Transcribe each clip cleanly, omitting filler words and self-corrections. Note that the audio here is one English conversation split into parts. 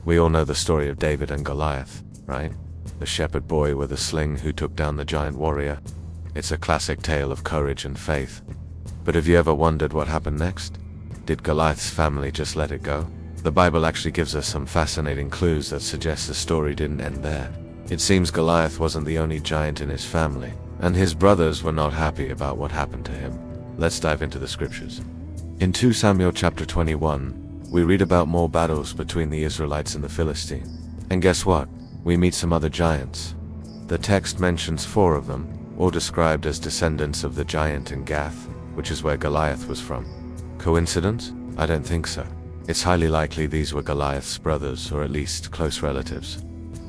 We all know the story of David and Goliath, right? The shepherd boy with a sling who took down the giant warrior. It's a classic tale of courage and faith. But have you ever wondered what happened next? Did Goliath's family just let it go? The Bible actually gives us some fascinating clues that suggest the story didn't end there. It seems Goliath wasn't the only giant in his family, and his brothers were not happy about what happened to him. Let's dive into the scriptures. In 2 Samuel chapter 21, we read about more battles between the Israelites and the Philistines. And guess what? We meet some other giants. The text mentions 4 of them, all described as descendants of the giant in Gath, which is where Goliath was from. Coincidence? I don't think so. It's highly likely these were Goliath's brothers, or at least close relatives.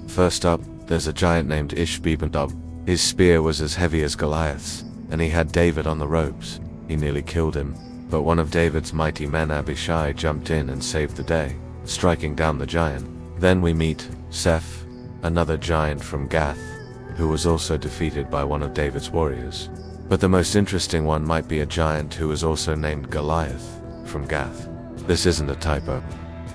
First up, there's a giant named Ishbi-benob. His spear was as heavy as Goliath's, and he had David on the ropes. He nearly killed him, but one of David's mighty men, Abishai, jumped in and saved the day, striking down the giant. Then we meet Seph, another giant from Gath, who was also defeated by one of David's warriors. But the most interesting one might be a giant who was also named Goliath, from Gath. This isn't a typo.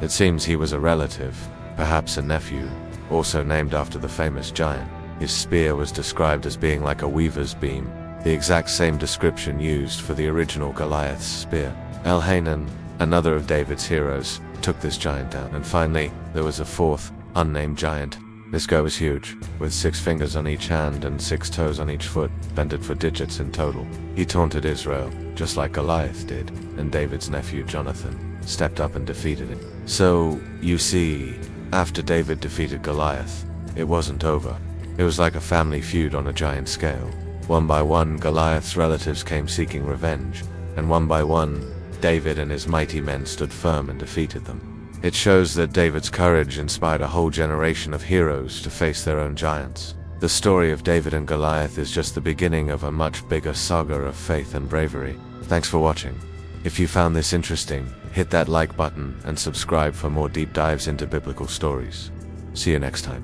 It seems he was a relative, perhaps a nephew, also named after the famous giant. His spear was described as being like a weaver's beam, the exact same description used for the original Goliath's spear. Elhanan, another of David's heroes, took this giant down. And finally, there was a 4th, unnamed giant. This guy was huge, with 6 fingers on each hand and 6 toes on each foot, bended for digits in total. He taunted Israel, just like Goliath did, and David's nephew Jonathan stepped up and defeated him. So, you see, after David defeated Goliath, it wasn't over. It was like a family feud on a giant scale. One by one, Goliath's relatives came seeking revenge, and one by one, David and his mighty men stood firm and defeated them. It shows that David's courage inspired a whole generation of heroes to face their own giants. The story of David and Goliath is just the beginning of a much bigger saga of faith and bravery. Thanks for watching. If you found this interesting, hit that like button and subscribe for more deep dives into biblical stories. See you next time.